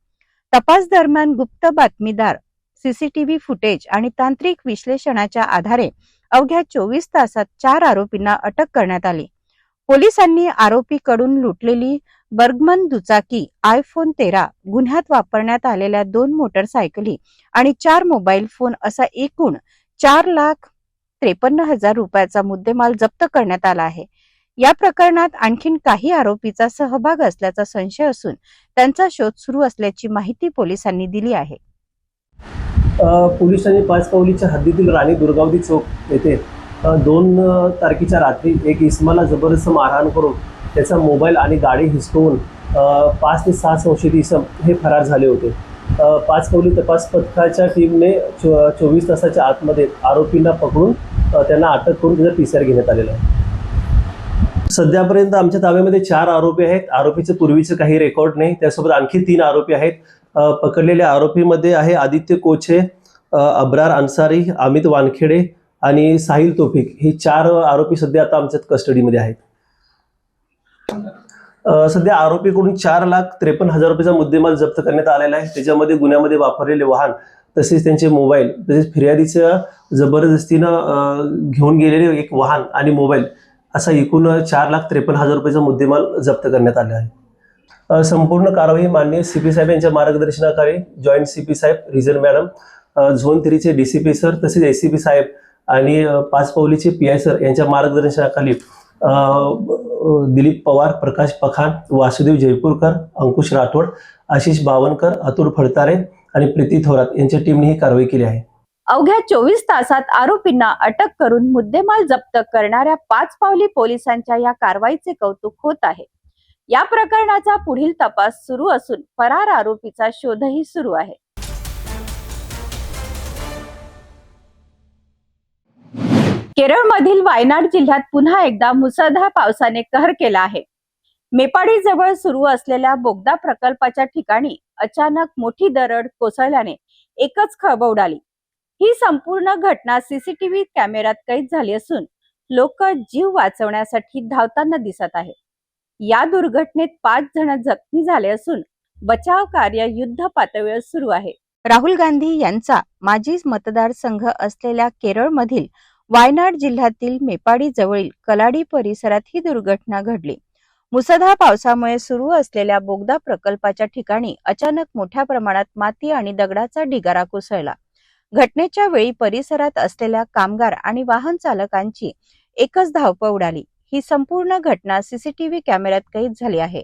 तपास दरम्यान गुप्त बातमीदार, CCTV फुटेज आणि तांत्रिक विश्लेषणाच्या आधारे अवघ्या 24 तासात 4 आरोपींना अटक करण्यात आली. पोलिसांनी आरोपीकडून लुटलेली बर्गमन दुचाकी, iPhone 13, गुन्ह्यात वापरण्यात आलेल्या 2 मोटरसायकली आणि 4 मोबाईल फोन असा एकूण 4,53,000 रुपयाचा मुद्देमाल जप्त करण्यात आला आहे. या प्रकरणात आणखीन काही आरोपीचा सहभाग असल्याचा संशय असून त्यांचा शोध सुरू असल्याची माहिती पोलिसांनी दिली आहे. पोलिसांनी पाचपावलीच्या हद्दीतील राणी दुर्गावती चौक येथे 2 तारखेच्या रात्री एक इसमाला जबरदस्त मारहाण करून त्याचा मोबाईल आणि गाडी हिसकवून 5 ते 6 संशयित इसम हे फरार झाले होते. पाचपावली तपास पथकाच्या टीमने 24 तासाच्या आतमध्ये आरोपींना पकडून त्यांना अटक करून त्याचा PCR घेण्यात आलेला आहे. सध्यापर्यंत आमच्या ताब्यामध्ये 4 आरोपी आहेत. आरोपीचं पूर्वीचं काही रेकॉर्ड नाही. त्यासोबत आणखी 3 आरोपी आहेत. पकडलेल्या आरोपीमध्ये आहे आदित्य कोचे, अब्रार अन्सारी, अमित वानखेडे आणि साहिल तोफिक. हे 4 आरोपी सध्या आता आमच्यात कस्टडीमध्ये आहेत. सध्या आरोपीकडून 4,53,000 रुपयाचा मुद्देमाल जप्त करण्यात आलेला आहे. त्याच्यामध्ये गुन्ह्यामध्ये वापरलेले वाहन तसेच त्यांचे मोबाईल तसेच फिर्यादीचं जबरदस्तीनं घेऊन गेलेले एक वाहन आणि मोबाईल असा एकूण 4,53,000 रुपयाचा मुद्देमाल जप्त करण्यात आला आहे. संपूर्ण कारवाई माननीय CP साहेब यांच्या मार्गदर्शनाखाली जॉईंट CP साहेब, रिजन मॅडम, झोन 3चे DCP सर तसेच ACP साहेब आणि पाचपावलीचे PI सर यांच्या मार्गदर्शनाखाली दिलीप पवार, प्रकाश पखान, वासुदेव जयपूरकर, अंकुश राठोड, आशिष बावनकर, अतुल फडतारे आणि प्रीती थोरात यांच्या टीमने ही कारवाई केली आहे. अवघ्या 24 तासात आरोपींना अटक करून मुद्देमाल जप्त करणाऱ्या पाचपावली पोलिसांच्या या कारवाईचे कौतुक होत आहे. या प्रकरणाचा पुढील तपास सुरू असून फरार आरोपीचा शोधही सुरू आहे. केरळमधील वायनाड जिल्ह्यात पुन्हा एकदा मुसळधार पावसाने कहर केला आहे. मेपाडी जवळ सुरू असलेल्या बोगदा प्रकल्पाच्या ठिकाणी अचानक मोठी दरड कोसळल्याने एकच खळबळ उडाली. ही संपूर्ण घटना CCTV कॅमेऱ्यात कैद झाली असून लोक जीव वाचवण्यासाठी धावताना दिसत आहे. या दुर्घटनेत 5 जण जखमी झाले असून बचाव कार्य युद्ध पातळीवर सुरू आहे. राहुल गांधी यांचा माजी मतदारसंघ असलेल्या केरळमधील वायनाड जिल्ह्यातील मेपाडी जवळील कलाडी परिसरात ही दुर्घटना घडली. मुसळधार पावसामुळे सुरू असलेल्या बोगदा प्रकल्पाच्या ठिकाणी अचानक मोठ्या प्रमाणात माती आणि दगडाचा ढिगारा कोसळला. घटनेच्या वेळी परिसरात असलेल्या कामगार आणि वाहन चालकांची एकच धावपळ उडाली. ही संपूर्ण घटना CCTV कॅमेऱ्यात कैद झाली आहे.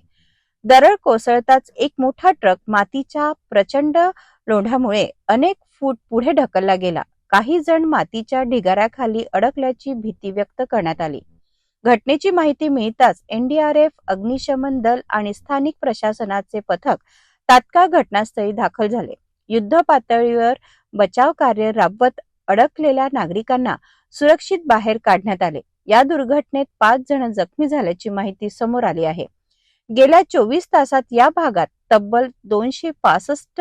दरड कोसळताच एक मोठा ट्रक मातीच्या प्रचंड लोंढामुळे अनेक फूट पुढे ढकलला गेला. काही जण मातीच्या ढिगाऱ्याखाली अडकल्याची भीती व्यक्त करण्यात आली. घटनेची माहिती मिळताच NDRF, अग्निशमन दल आणि स्थानिक प्रशासनाचे पथक तात्काळ घटनास्थळी दाखल झाले. युद्ध पातळीवर बचाव कार्य राबवत अडकलेल्या नागरिकांना सुरक्षित बाहेर काढण्यात आले. या दुर्घटनेत 5 जण जखमी झाल्याची माहिती समोर आली आहे. गेल्या 24 तासात या भागात तब्बल 265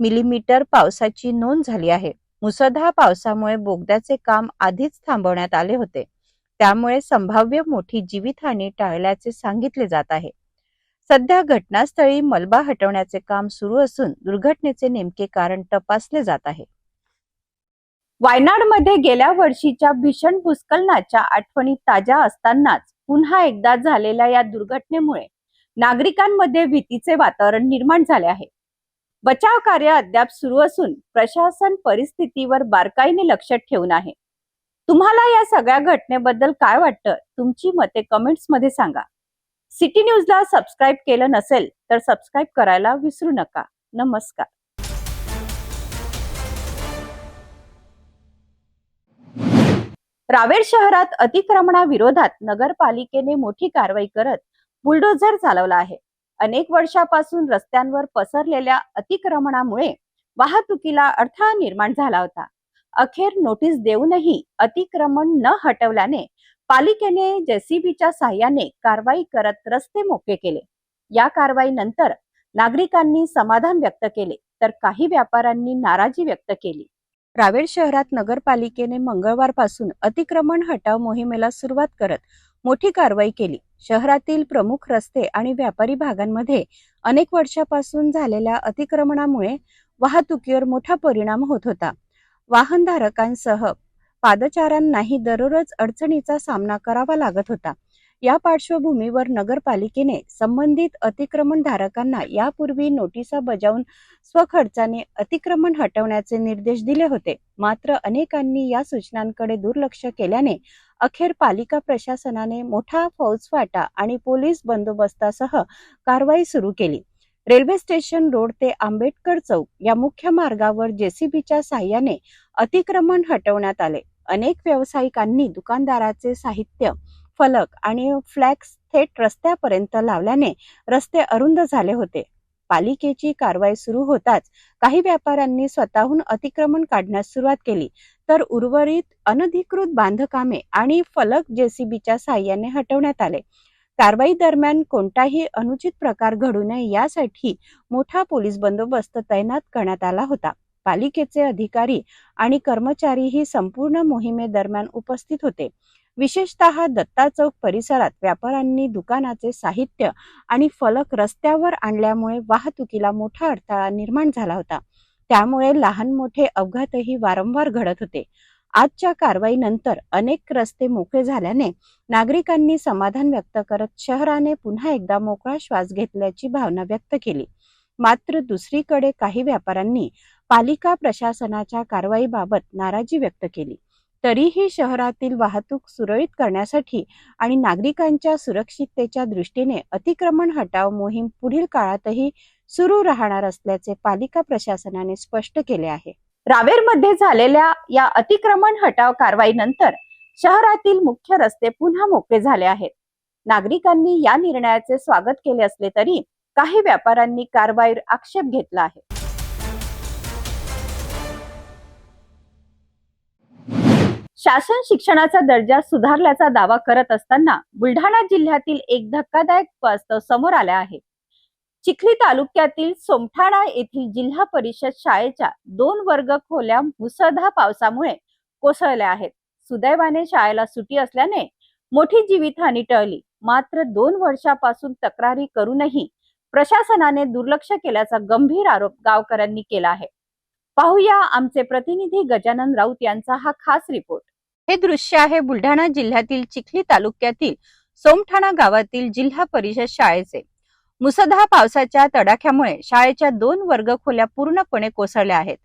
मिलीमीटर पावसाची नोंद झाली आहे. मुसळधार पावसामुळे बोगद्याचे काम आधीच थांबवण्यात आले होते. त्यामुळे संभाव्य मोठी जीवितहानी टाळल्याचे सांगितले जात आहे. सध्या घटनास्थळी मलबा हटवण्याचे काम सुरू असून दुर्घटनेचे नेमके कारण तपासले जात आहे. वायनाडमध्ये गेल्या वर्षीच्या भीषण भूस्खलनाच्या आठवणी ताज्या असतानाच पुन्हा एकदा झालेल्या या दुर्घटनेमुळे नागरिकांमध्ये भीतीचे वातावरण निर्माण झाले आहे. बचाव कार्य अद्याप सुरू असून प्रशासन परिस्थितीवर बारकाईने लक्ष ठेवून आहे. तुम्हाला या सगळ्या घटनेबद्दल काय वाटतं? तुमची मते कमेंट्स मध्ये सांगा. सिटी न्यूजला सबस्क्राईब केलं नसेल तर सबस्क्राईब करायला विसरू नका. नमस्कार. रावेर शहरात अतिक्रमणाविरोधात नगरपालिकेने मोठी कारवाई करत बुलडोझर चालवला आहे. अनेक वर्षापासून रस्त्यांवर पसरलेल्या अतिक्रमणामुळे वाहतुकीला अडथळा निर्माण झाला होता. अखेर नोटीस देऊनही अतिक्रमण न हटवल्याने पालिकेने JCBच्या साहाय्याने कारवाई करत रस्ते मोकळे केले. या कारवाईनंतर नागरिकांनी समाधान व्यक्त केले तर काही व्यापाऱ्यांनी नाराजी व्यक्त केली. रावेर शहरात नगरपालिकेने मंगळवारपासून अतिक्रमण हटाव मोहिमेला सुरुवात करत मोठी कारवाई केली. शहरातील प्रमुख रस्ते आणि व्यापारी भागांमध्ये अनेक वर्षापासून झालेल्या अतिक्रमणामुळे वाहतुकीवर मोठा परिणाम होत होता. वाहनधारकांसह पादचाऱ्यांनाही दररोज अडचणीचा सामना करावा लागत होता. या पार्श्वभूमीवर नगरपालिकेने संबंधित अतिक्रमणधारकांना यापूर्वी नोटिसा बजावून स्वखर्चाने अतिक्रमण हटवण्याचे निर्देश दिले होते. मात्र अनेकांनी या सूचनांकडे दुर्लक्ष केल्याने अखेर पालिका प्रशासनाने मोठा फौजफाटा आणि पोलीस बंदोबस्तासह कारवाई सुरू केली. रेल्वे स्टेशन रोड ते आंबेडकर चौक या मुख्य मार्गावर जेसीबीच्या साहाय्याने अतिक्रमण हटवण्यात आले. अनेक व्यावसायिकांनी दुकानदाराचे साहित्य, फलक आणि फ्लॅक्स थेट रस्त्यापर्यंत लावल्याने रस्ते अरुंद झाले होते. पालिकेची कारवाई सुरू होताच काही व्यापाऱ्यांनी स्वतःहून अतिक्रमण काढण्यास सुरुवात केली, तर उर्वरित अनधिकृत बांधकामे आणि फलक जेसीबीच्या साहाय्याने हटवण्यात आले. कारवाई दरम्यान कोणताही अनुचित प्रकार घडू नये यासाठी मोठा पोलीस बंदोबस्त तैनात करण्यात आला होता. पालिकेचे अधिकारी आणि कर्मचारीही संपूर्ण मोहिमेदरम्यान उपस्थित होते. विशेषतः दत्ता चौक परिसरात व्यापाऱ्यांनी दुकानाचे साहित्य आणि फलक रस्त्यावर आणल्यामुळे वाहतुकीला मोठा अडथळा निर्माण झाला होता. त्यामुळे लहान मोठे अपघातही वारंवार घडत होते. आजच्या कारवाईनंतर अनेक रस्ते मोकळे झाल्याने नागरिकांनी समाधान व्यक्त करत शहराने पुन्हा एकदा मोकळा श्वास घेतल्याची भावना व्यक्त केली. मात्र दुसरीकडे काही व्यापाऱ्यांनी पालिका प्रशासनाच्या कारवाईबाबत नाराजी व्यक्त केली. तरीही शहरातील वाहतूक सुरळीत करण्यासाठी आणि नागरिकांच्या सुरक्षिततेच्या दृष्टीने अतिक्रमण हटाव मोहीम पुढील काळातही सुरू राहणार असल्याचे पालिका प्रशासनाने स्पष्ट केले आहे. रावेरमध्ये झालेल्या या अतिक्रमण हटाव कारवाईनंतर शहरातील मुख्य रस्ते पुन्हा मोकळे झाले आहेत. नागरिकांनी या निर्णयाचे स्वागत केले असले तरी काही व्यापाऱ्यांनी कारवाईवर आक्षेप घेतला आहे. शासन शिक्षणाचा दर्जा सुधारल्याचा दावा करत असताना बुलढाणा जिल्ह्यातील एक धक्कादायक वास्तव समोर आले आहे. चिखली तालुक्यातील सोमठाणा येथील जिल्हा परिषद शाळेच्या 2 वर्ग खोल्या मुसळधार पावसामुळे कोसळल्या आहेत. सुदैवाने शाळेला सुट्टी असल्याने मोठी जीवितहानी टळली. मात्र 2 वर्षापासून तक्रारी करूनही प्रशासनाने दुर्लक्ष केल्याचा गंभीर आरोप गावकऱ्यांनी केला आहे. पाहूया आमचे प्रतिनिधी गजानन राऊत यांचा हा खास रिपोर्ट. हे दृश्य आहे बुलढाणा जिल्ह्यातील चिखली तालुक्यातील सोमठाणा गावातील जिल्हा परिषद शाळेचे. मुसळधार पावसाच्या तडाख्यामुळे शाळेच्या 2 वर्ग खोल्या पूर्णपणे कोसळल्या आहेत.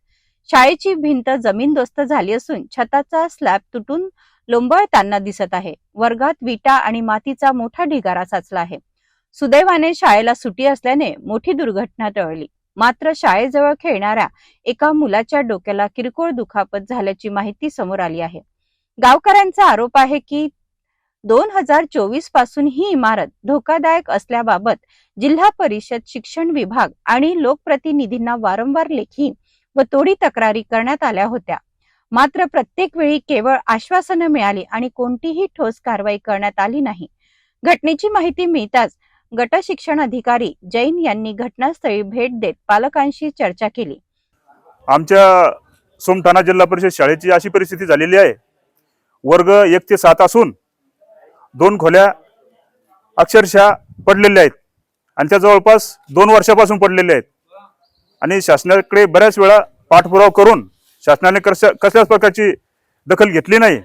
शाळेची भिंत जमीनदोस्त झाली असून छताचा स्लॅब तुटून लोंबळताना दिसत आहे. वर्गात विटा आणि मातीचा मोठा ढिगारा साचला आहे. सुदैवाने शाळेला सुट्टी असल्याने मोठी दुर्घटना टळली. मात्र शाळेजवळ खेळणाऱ्या एका मुलाच्या डोक्याला किरकोळ दुखापत झाल्याची माहिती समोर आली आहे. गावकऱ्यांचा आरोप आहे की 2024 पासून ही इमारत धोकादायक असल्याबाबत जिल्हा परिषद शिक्षण विभाग आणि लोकप्रतिनिधींना वारंवार लेखी व तोडी तक्रारी करण्यात आल्या होत्या. मात्र प्रत्येक वेळी केवळ आश्वासनं मिळाली आणि कोणतीही ठोस कारवाई करण्यात आली नाही. घटनेची माहिती मिळताच गट शिक्षण अधिकारी जैन यांनी घटनास्थळी भेट देत पालकांशी चर्चा केली. आमच्या सोमठाणा जिल्हा परिषद शाळेची अशी परिस्थिती झालेली आहे. वर्ग 1 ते 7 असून 2 खोल्या अक्षरशः पडलेल्या आहेत आणि त्या जवळपास 2 वर्षापासून पडलेल्या आहेत. आणि शासनाकडे बऱ्याच वेळा पाठपुरावा करून शासनाने कसल्याच प्रकारची दखल घेतली नाही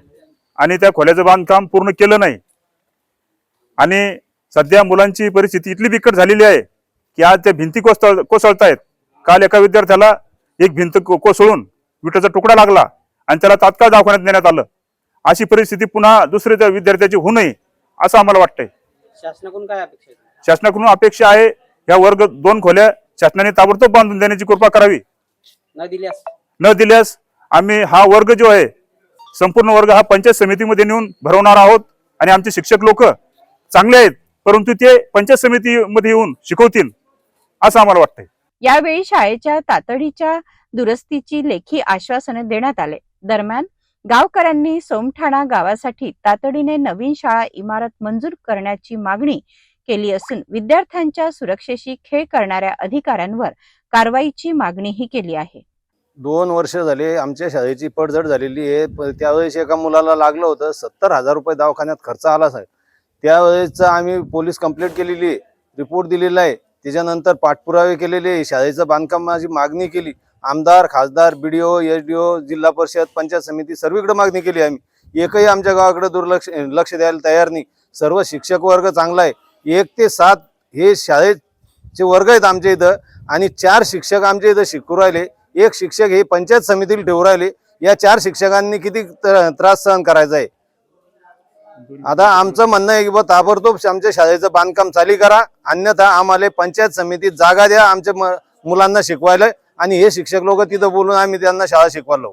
आणि त्या खोल्याचं बांधकाम पूर्ण केलं नाही. आणि सध्या मुलांची परिस्थिती इतकी बिकट झालेली आहे की आज त्या भिंती कोसळतायत. काल एका विद्यार्थ्याला एक भिंत कोसळून विटाचा तुकडा लागला आणि त्याला तात्काळ दवाखान्यात नेण्यात आलं. अशी परिस्थिती पुन्हा दुसऱ्या विद्यार्थ्याची होऊ नये असं आम्हाला वाटतंय. शासनाकडून काय अपेक्षा? शासनाकडून अपेक्षा आहे या वर्ग 2 खोल्या शासनाने ताबडतोब बांधून देण्याची कृपा करावी. न दिल्यास आम्ही हा वर्ग जो आहे संपूर्ण वर्ग हा पंचायत समितीमध्ये नेऊन भरवणार आहोत. आणि आमचे शिक्षक लोक चांगले आहेत परंतु ते पंचायत समितीमध्ये येऊन शिकवतील असं आम्हाला वाटतंय. यावेळी शाळेच्या तातडीच्या दुरुस्तीची लेखी आश्वासने देण्यात आले. दरम्यान गावकऱ्यांनी सोमठाणा गावासाठी तातडीने नवीन शाळा इमारत मंजूर करण्याची मागणी केली असून विद्यार्थ्यांच्या सुरक्षेशी खेळ करणाऱ्या अधिकाऱ्यांवर कारवाईची मागणीही केली आहे. 2 वर्ष झाले आमच्या शाळेची पडझड झालेली आहे. त्यावेळेस एका मुलाला लागलं होतं, 70,000 रुपये दवाखान्यात खर्च आला साहेब. त्यावेळेस आम्ही पोलीस कंप्लेंट केलेली आहे, रिपोर्ट दिलेला आहे. त्याच्यानंतर पाठपुरावे केलेले, शाळेचं बांधकामाची मागणी केली. आमदार, खासदार, BDO, SDO, जिल्हा परिषद, पंचायत समिती सर्वीकडे मागणी केली आम्ही. एकही आमच्या गावाकडे लक्ष द्यायला तयार नाही. सर्व शिक्षक वर्ग चांगला आहे. 1 ते 7 हे शाळेचे वर्ग आहेत आमच्या इथं आणि 4 शिक्षक आमच्या इथं शिकू राहिले. 1 शिक्षक हे पंचायत समितीला ठेवू राहिले. या 4 शिक्षकांनी किती त्रास सहन करायचा आहे. आता आमचं म्हणणं आहे की बा ताबडतोब आमच्या शाळेचं बांधकाम चालू करा, अन्यथा आम्हाला पंचायत समितीत जागा द्या आमच्या मुलांना शिकवायला आणि हे शिक्षक लोक तिथं बोलून आम्ही त्यांना शाळा शिकवायला.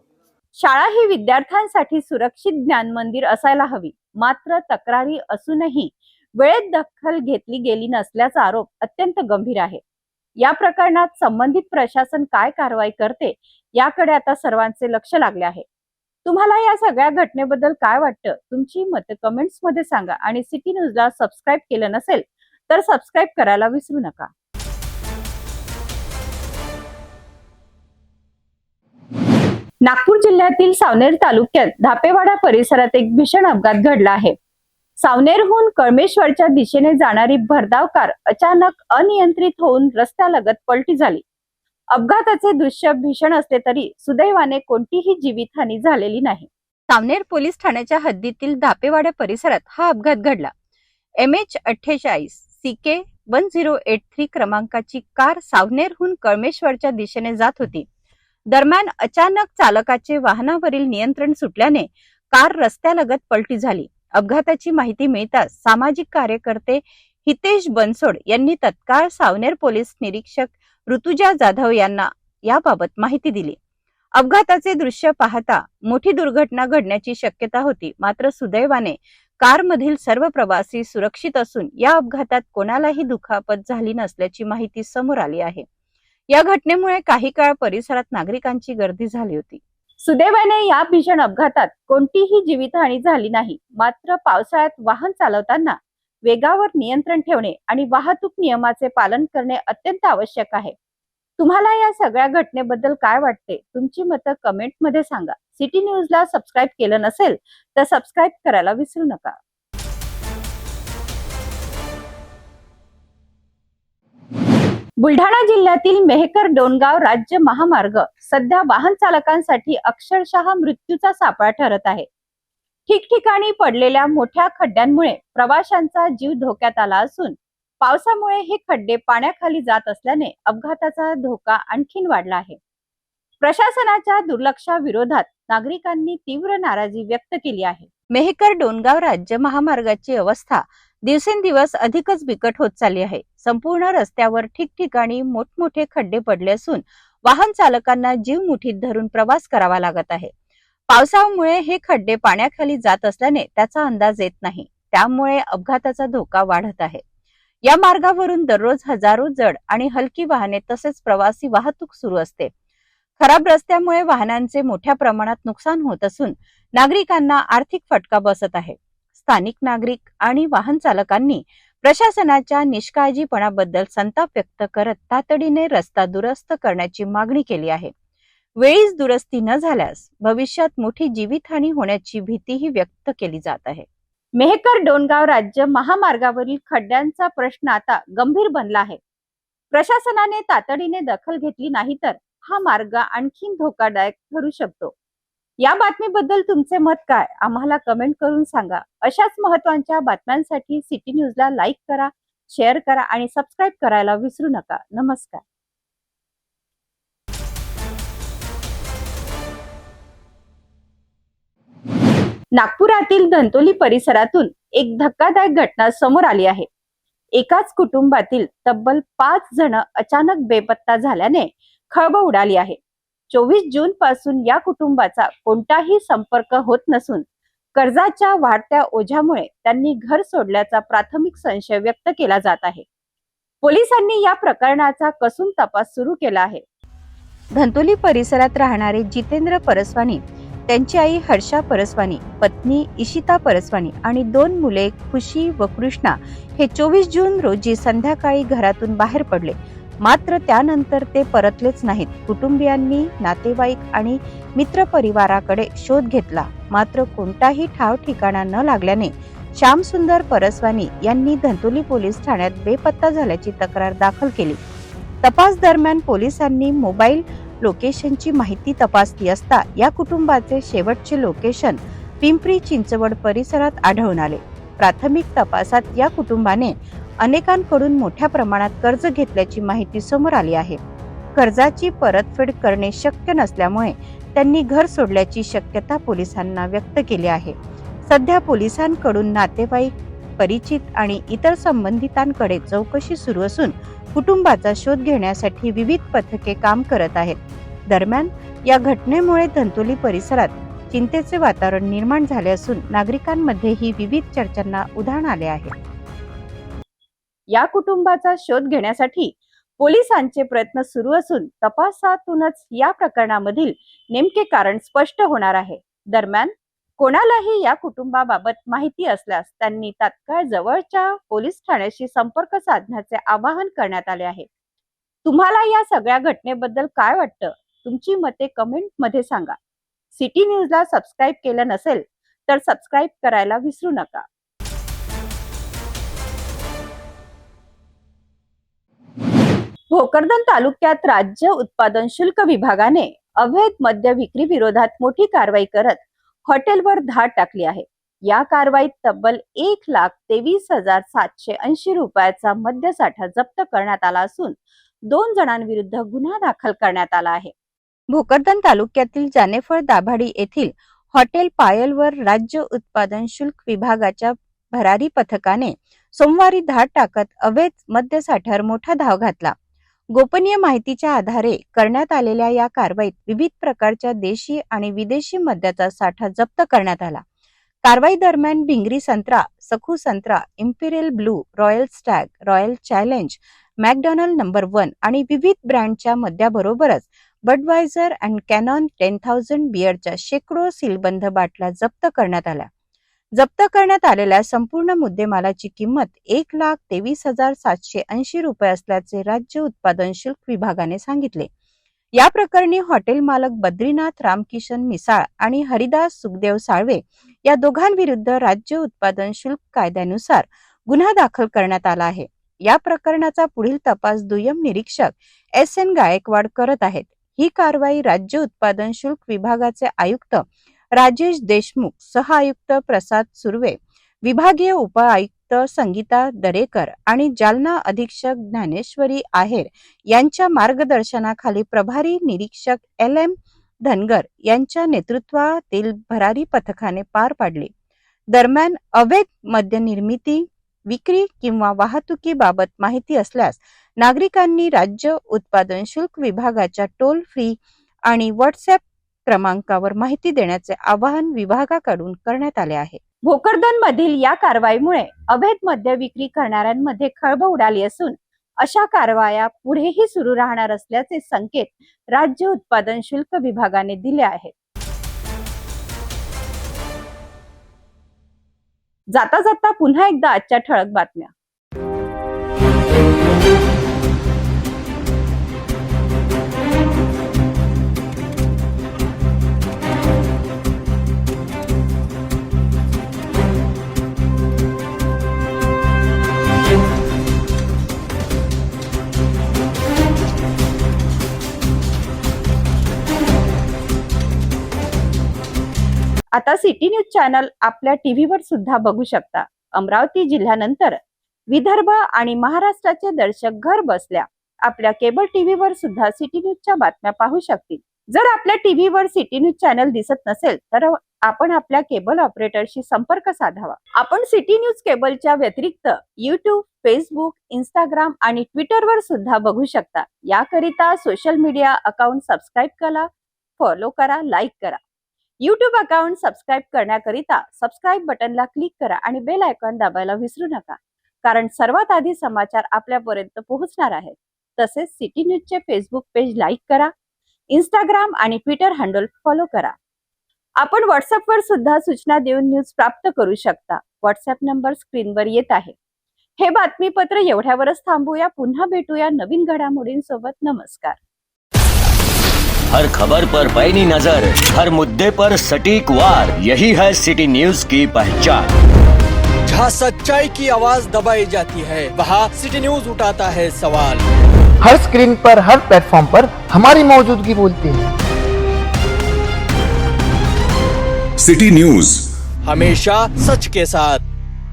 शाळा ही विद्यार्थ्यांसाठी सुरक्षित ज्ञान मंदिर असायला हवी. मात्र तक्रारी असूनही वेळेत दखल घेतली गेली नसल्याचा आरोप अत्यंत गंभीर आहे. या प्रकरणात संबंधित प्रशासन काय कारवाई करते याकडे आता सर्वांचे लक्ष लागले आहे. तुम्हाला या सगळ्या घटनेबद्दल काय वाटतं? तुमची मतं कमेंट्स मध्ये सांगा आणि सिटी न्यूजला सबस्क्राईब केलं नसेल तर सबस्क्राईब करायला विसरू नका. नागपूर जिल्ह्यातील सावनेर तालुक्यात धापेवाडा परिसरात एक भीषण अपघात घडला आहे. सावनेरहून कळमेश्वरच्या दिशेने जाणारी भरधाव कार अचानक अनियंत्रित होऊन रस्त्यालगत पलटी झाली. अपघाताचे दृश्य भीषण असले तरी सुदैवाने कोणतीही जीवितहानी झालेली नाही. सावनेर पोलीस ठाण्याच्या हद्दीतील धापेवाडा परिसरात हा अपघात घडला. MH48 CK 1083 क्रमांकाची कार सावनेरहून कळमेश्वरच्या दिशेने जात होती. दरम्यान अचानक चालकाचे वाहनावरील नियंत्रण सुटल्याने कार रस्त्यालगत पलटी झाली. अपघाताची माहिती मिळताच सामाजिक कार्यकर्ते हितेश बनसोड यांनी तत्काळ सावनेर पोलीस निरीक्षक ऋतुजा जाधव यांना याबाबत माहिती दिली. अपघाताचे दृश्य पाहता मोठी दुर्घटना घडण्याची शक्यता होती. मात्र सुदैवाने कारमधील सर्व प्रवासी सुरक्षित असून या अपघातात कोणालाही दुखापत झाली नसल्याची माहिती समोर आली आहे. या घटनेमुळे काही काळ परिसरात नागरिकांची गर्दी झाली होती. सुदैवाने या भीषण अपघातात कोणतीही जीवितहानी झाली नाही. मात्र पावसाळ्यात वाहन चालवताना वेगावर नियंत्रण ठेवणे आणि वाहतूक नियमाचे पालन करणे अत्यंत आवश्यक आहे. तुम्हाला या सगळ्या घटनेबद्दल काय वाटते? तुमची मतं कमेंट मध्ये सांगा. सिटी न्यूजला सबस्क्राईब केलं नसेल तर सबस्क्राईब करायला विसरू नका. बुलढाणा जिल्ह्यातील मेहकर डोणगाव राज्य महामार्ग सध्या वाहन चालकांसाठी अक्षरशः मृत्यूचा सापळा ठरत आहे. ठिकठिकाणी पडलेल्या मोठ्या खड्ड्यांमुळे प्रवाशांचा जीव धोक्यात आला असून पावसामुळे हे खड्डे पाण्याखाली जात असल्याने अपघाताचा धोका आणखीन वाढला आहे. प्रशासनाच्या दुर्लक्षाविरोधात नागरिकांनी तीव्र नाराजी व्यक्त केली आहे. मेहकर डोणगाव राज्य महामार्गाची अवस्था दिवसेंदिवस अधिकच बिकट होत चालली आहे. संपूर्ण रस्त्यावर ठिकठिकाणी मोठमोठे खड्डे पडले असून वाहन चालकांना जीव मुठीत धरून प्रवास करावा लागत आहे. पावसामुळे हे खड्डे पाण्याखाली जात असल्याने त्याचा अंदाज येत नाही. त्यामुळे अपघाताचा धोका वाढत आहे. या मार्गावरून दररोज हजारो जड आणि हलकी वाहने तसेच प्रवासी वाहतूक सुरू असते. खराब रस्त्यामुळे वाहनांचे मोठ्या प्रमाणात नुकसान होत असून नागरिकांना आर्थिक फटका बसत आहे. स्थानिक नागरिक आणि वाहन चालकांनी प्रशासनाच्या निष्काळजीपणाबद्दल संताप व्यक्त करत तातडीने रस्ता दुरुस्त करण्याची मागणी केली आहे. वेळीच दुरुस्ती न झाल्यास भविष्यात मोठी जीवितहानी होण्याची भीतीही व्यक्त केली जात आहे. मेहकर डोणगाव राज्य महामार्गावरील खड्ड्यांचा प्रश्न आता गंभीर बनला आहे. प्रशासनाने तातडीने दखल घेतली नाही तर हा मार्ग आणखीन धोकादायक ठरू शकतो. या बातमीबद्दल तुमचे मत काय? आम्हाला कमेंट करून सांगा. अशाच महत्त्वाच्या बातम्यांसाठी सिटी न्यूजला लाईक करा, शेअर करा आणि सबस्क्राईब करायला विसरू नका. नमस्कार. नागपुरातील धंतोली परिसरातून एक धक्कादायक घटना समोर आली आहे. एकाच कुटुंबातील तब्बल 5 जण अचानक बेपत्ता झाल्याने खळबळ उडाली आहे. 24 जून पासून या कुटुंबाचा कोणताही संपर्क होत नसून कर्जाच्या वाढत्या ओझ्यामुळे त्यांनी घर सोडल्याचा प्राथमिक संशय व्यक्त केला जात आहे. पोलिसांनी या प्रकरणाचा कसून तपास सुरू केला आहे. धंतोली परिसरात राहणारे जितेंद्र परसवानी, त्यांची आई हर्षा परसवानी, पत्नी इशिता परसवानी आणि 2 मुले खुशी व कृष्णा हे 24 जून रोजी संध्याकाळी घरातून बाहेर पडले. मात्र त्यानंतर ते परतलेच नाहीत. कुटुंबियांनी, नातेवाईक आणि मित्रपरिवाराकडे शोध घेतला. मात्र कोणताही ठाव ठिकाणा न लागल्याने श्यामसुंदर परसवानी यांनी धंतोली पोलीस ठाण्यात बेपत्ता झाल्याची तक्रार दाखल केली. तपास दरम्यान पोलिसांनी मोबाईल लोकेशनची माहिती तपासली असता या कुटुंबाचे शेवटचे लोकेशन पिंपरी चिंचवड परिसरात आढळून आले. प्राथमिक तपासात या कुटुंबाने अनेकांकडून मोठ्या प्रमाणात कर्ज घेतल्याची माहिती समोर आली आहे. कर्जाची परतफेड करणे शक्य नसल्यामुळे त्यांनी घर सोडल्याची शक्यता पोलिसांना व्यक्त केली आहे. सध्या पोलिसांकडून नातेवाईक, परिचित आणि इतर संबंधितांकडे चौकशी सुरू असून कुटुंबाचा शोध घेण्यासाठी विविध पथके काम करत आहेत. दरम्यान या घटनेमुळे धंतोली परिसरात चिंतेचे वातावरण निर्माण झाले असून नागरिकांमध्येही विविध चर्चांना उधाण आले आहे. या कुटुंबाचा शोध घेण्यासाठी पोलिसांचे प्रयत्न सुरू असून तपासातूनच या प्रकरणामधील नेमके कारण स्पष्ट होणार आहे. दरम्यान कोणालाही या कुटुंबाबाबत माहिती असल्यास त्यांनी तात्काळ जवळच्या पोलीस ठाण्याशी संपर्क साधण्याचे आवाहन करण्यात आले आहे. तुम्हाला या सगळ्या घटनेबद्दल काय वाटतं? तुमची मते कमेंट मध्ये सांगा. सिटी न्यूजला सबस्क्राईब केलं नसेल तर सबस्क्राईब करायला विसरू नका. भोकरदन तालुक्यात राज्य उत्पादन शुल्क विभागाने अवैध मद्य विक्री विरोधात मोठी कारवाई करत हॉटेलवर धाड टाकली आहे. या कारवाईत तब्बल 1,23,780 रुपयाचा मद्यसाठा जप्त करण्यात आला असून 2 जणांविरुद्ध गुन्हा दाखल करण्यात आला आहे. भोकरदन तालुक्यातील जानेफळ दाभाडी येथील हॉटेल पायलवर राज्य उत्पादन शुल्क विभागाच्या भरारी पथकाने सोमवारी धाड टाकत अवैध मद्यसाठ्यावर मोठा धाव घातला. गोपनीय माहितीच्या आधारे करण्यात आलेल्या या कारवाईत विविध प्रकारच्या देशी आणि विदेशी मद्याचा साठा जप्त करण्यात आला. कारवाई दरम्यान भिंगरी संत्रा, सखू संत्रा, Imperial blue, royal Stag, royal challenge, McDonald number 1 आणि विविध ब्रँडच्या मद्याबरोबरच बडवायझर अँड कॅनॉन 10,000 बिअरच्या शेकडो सीलबंद बाटल्या जप्त करण्यात आल्या. जप्त करण्यात आलेल्या संपूर्ण मुद्देमालाची किंमत 1,23,780 रुपये असल्याचे राज्य उत्पादन शुल्क विभागाने सांगितले. या प्रकरणी हॉटेल मालक बद्रीनाथ रामकिशन मिसाळ आणि हरिदास सुखदेव साळवे या दोघांविरुद्ध राज्य उत्पादन शुल्क कायद्यानुसार गुन्हा दाखल करण्यात आला आहे. या प्रकरणाचा पुढील तपास दुय्यम निरीक्षक SN गायकवाड करत आहेत. ही कारवाई राज्य उत्पादन शुल्क विभागाचे आयुक्त राजेश देशमुख, सह आयुक्त प्रसाद सुर्वे, विभागीय उप आयुक्त संगीता दरेकर आणि जालना अधीक्षक ज्ञानेश्वरी आहेर यांच्या मार्गदर्शनाखाली प्रभारी निरीक्षक LM धनगर यांच्या नेतृत्वातील भरारी पथकाने पार पाडले. दरम्यान अवैध मद्य निर्मिती, विक्री किंवा वाहतुकीबाबत माहिती असल्यास नागरिकांनी राज्य उत्पादन शुल्क विभागाच्या टोल फ्री आणि व्हॉट्सअप क्रमांकावर माहिती देण्याचे आवाहन विभागाकडून करण्यात आले आहे. भोकरदन मधील या कारवाईमुळे अवैध मद्य विक्री करणाऱ्यांमध्ये खळबळ उडाली असून अशा कारवाया पुढेही सुरू राहणार असल्याचे संकेत राज्य उत्पादन शुल्क विभागाने दिले आहेत. जाता जाता पुन्हा एकदा आजच्या ठळक बातम्या. आता सिटी न्यूज चॅनल आपल्या टीव्हीवर सुद्धा बघू शकता. अमरावती जिल्ह्यानंतर विदर्भ आणि महाराष्ट्राचे दर्शक घर बसल्या आपल्या केबल टीव्हीवर सुद्धा सिटी न्यूजच्या बातम्या पाहू शकतील. जर आपल्या टीव्हीवर सिटी न्यूज चॅनल दिसत नसेल तर आपण आपल्या केबल ऑपरेटरशी संपर्क साधावा. आपण सिटी न्यूज केबलच्या व्यतिरिक्त YouTube, फेसबुक, इंस्टाग्राम आणि ट्विटरवर सुद्धा बघू शकता. याकरिता सोशल मीडिया अकाउंट सबस्क्राईब करा, फॉलो करा, लाईक करा. YouTube अकाउंट सबस्क्राईब करण्याकरिता सबस्क्राईब बटनला क्लिक करा आणि बेल आयकॉन दाबायला विसरू नका, कारण सर्वात आधी समाचार आपल्यापर्यंत पोहोचणार आहेत. तसेच सिटी न्यूजचे फेसबुक पेज लाईक करा, इंस्टाग्राम आणि ट्विटर हँडल फॉलो करा. आपण व्हॉट्सअपवर सुद्धा सूचना देऊन न्यूज प्राप्त करू शकता. व्हॉट्सअप नंबर स्क्रीनवर येत आहे. हे बातमीपत्र एवढ्यावरच थांबूया. पुन्हा भेटूया नवीन घडामोडींसोबत. नमस्कार. हर खबर पर पैनी नजर, हर मुद्दे पर सटीक वार, यही है सिटी न्यूज की पहचान. जहाँ सच्चाई की आवाज दबाई जाती है वहाँ सिटी न्यूज उठाता है सवाल. हर स्क्रीन पर, हर प्लेटफॉर्म पर हमारी मौजूदगी बोलती है. सिटी न्यूज हमेशा सच के साथ.